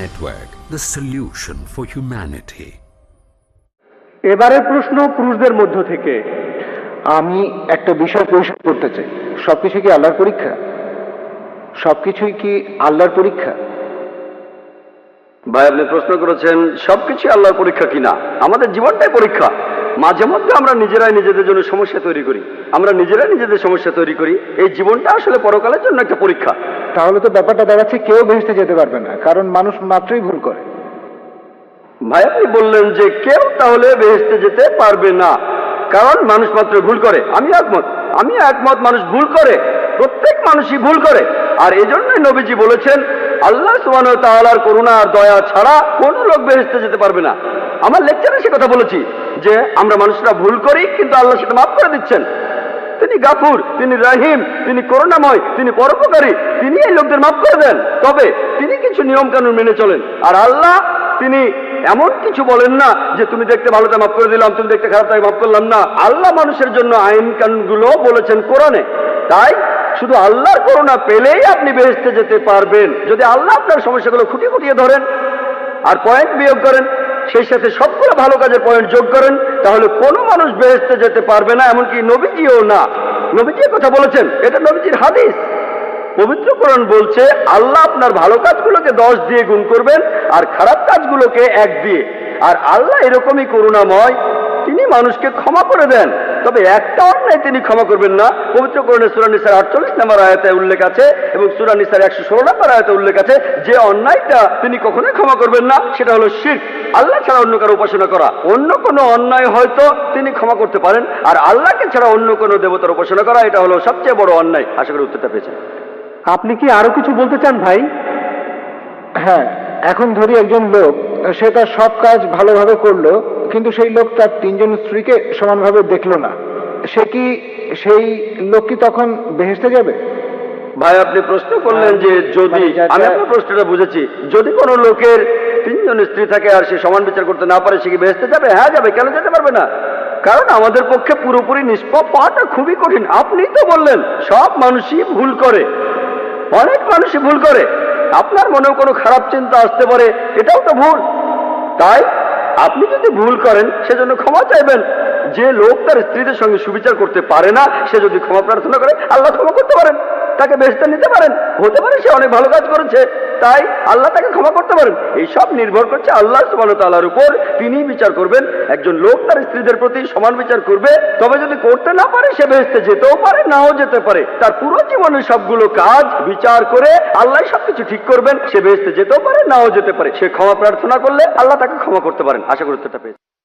Network, the solution for humanity. এবারের প্রশ্ন পুরুষদের মধ্য থেকে। আমি একটা বিষয় পরিষ্কার করতে চাই, সবকিছু কি আল্লাহর পরীক্ষা? সবকিছুই কি আল্লাহর পরীক্ষা? ভাই, আপনি প্রশ্ন করেছেন সবকিছু আল্লাহর পরীক্ষা কিনা। আমাদের জীবনটাই পরীক্ষা। মাঝে মধ্যে আমরা নিজেরাই নিজেদের জন্য সমস্যা তৈরি করি, আমরা নিজেরাই নিজেদের সমস্যা তৈরি করি। এই জীবনটা আসলে পরকালের জন্য একটা পরীক্ষা। তাহলে তো ব্যাপারটা দাঁড়াচ্ছে কেউ বেহেশতে যেতে পারবে না, কারণ মানুষ মাত্রই ভুল করে। ভাই, আপনি বললেন যে কেউ তাহলে বেহেশতে যেতে পারবে না, কারণ মানুষ মাত্র ভুল করে। আমি একমত, মানুষ ভুল করে, প্রত্যেক মানুষই ভুল করে। আর এই জন্যই নবীজি বলেছেন, আল্লাহ সুবহানাহু ওয়া তাআলার করুণা আর দয়া ছাড়া কোনো লোক বেহেশতে যেতে পারবে না। আমার লেকচারে সে কথা বলেছি যে আমরা মানুষরা ভুল করি, কিন্তু আল্লাহ সেটা মাফ করে দিচ্ছেন। তিনি গাফুর, তিনি রহিম, তিনি করুণাময়, তিনি পরোপকারী, তিনি এই লোকদের মাফ করে দেন। তবে তিনি কিছু নিয়ম কানুন মেনে চলেন। আর আল্লাহ তিনি এমন কিছু বলেন না যে তুমি দেখতে ভালোটা মাফ করে দিলাম, তুমি দেখতে খারাপটাকে মাফ করলাম না। আল্লাহ মানুষের জন্য আইন কানুনগুলো বলেছেন কোরআনে। তাই শুধু আল্লাহর করুণা পেলেই আপনি বেহেশতে যেতে পারবেন। যদি আল্লাহ আপনার সমস্যাগুলো খুঁটিয়ে খুঁটিয়ে ধরেন আর পয়েন্ট বিয়োগ করেন, সেই সাথে সবগুলো ভালো কাজের পয়েন্ট যোগ করেন, তাহলে কোনো মানুষ বেহেশতে যেতে পারবে না, এমনকি নবীজিও না। নবীজি কথা বলেছেন, এটা নবীজির হাদিস। পবিত্র কোরআন বলছে আল্লাহ আপনার ভালো কাজগুলোকে 10 দিয়ে গুণ করবেন আর খারাপ কাজগুলোকে 1 দিয়ে। আর আল্লাহ এরকমই করুণাময়, তিনি মানুষকে ক্ষমা করে দেন। তবে একটা অন্যায় তিনি ক্ষমা করবেন না। পবিত্র কোরআনে সূরা নিসার 48 নম্বর আয়াতে উল্লেখ আছে এবং সূরা নিসার 116 নম্বর আয়াতে উল্লেখ আছে যে অন্যায়টা তিনি কখনোই ক্ষমা করবেন না, সেটা হলো শিরক, আল্লাহ ছাড়া অন্য কারো উপাসনা করা। অন্য কোনো অন্যায় হয়তো তিনি ক্ষমা করতে পারেন, আর আল্লাহকে ছাড়া অন্য কোনো দেবতার উপাসনা করা, এটা হলো সবচেয়ে বড় অন্যায়। আশা করি উত্তরটা পেয়েছেন। আপনি কি আরো কিছু বলতে চান ভাই? হ্যাঁ, এখন ধরি একজন লোক, সে তার সব কাজ ভালোভাবে করলো, কিন্তু সেই লোক তার 3 জন স্ত্রীকে সমানভাবে দেখলো না। সেই লোক কি তখন বেহেশতে যাবে? ভাই, আপনি প্রশ্ন করলেন যে যদি, আমি আপনার প্রশ্নটা বুঝেছি, যদি কোনো লোকের 3 জন স্ত্রী থাকে আর সে সমান বিচার করতে না পারে, সে কি বেহেশতে যাবে? হ্যাঁ যাবে। কেন যেতে পারবে না? কারণ আমাদের পক্ষে পুরোপুরি নিষ্পাপ পাওয়াটা খুবই কঠিন। আপনি তো বললেন সব মানুষই ভুল করে, অনেক মানুষই ভুল করে। আপনার মনেও কোনো খারাপ চিন্তা আসতে পারে, এটাও তো ভুল। তাই আপনি যদি ভুল করেন, সেজন্য ক্ষমা চাইবেন। যে লোক তার স্ত্রীদের সঙ্গে সুবিচার করতে পারে না, সে যদি ক্ষমা প্রার্থনা করে, আল্লাহ ক্ষমা করতে পারেন, তাকে বেহেশতে নিতে পারেন। হতে পারে সে অনেক ভালো কাজ করেছে, তাই আল্লাহ তাকে ক্ষমা করতে পারেন। এই সব নির্ভর করছে আল্লাহ সুবহানাহু ওয়া তাআলার উপর। তিনি বিচার করবেন। একজন লোক তার স্ত্রীদের প্রতি সমান বিচার করবে, তবে যদি করতে না পারে, সে বেহেশতে যেতেও পারে, নাও যেতে পারে। তার পুরো জীবনের সবগুলো কাজ বিচার করে আল্লাহ সবকিছু ঠিক করবেন। সে বেহেশতে যেতেও পারে, নাও যেতে পারে। সে ক্ষমা প্রার্থনা করলে আল্লাহ তাকে ক্ষমা করতে পারেন। আশা করি উত্তরটা পেয়েছেন।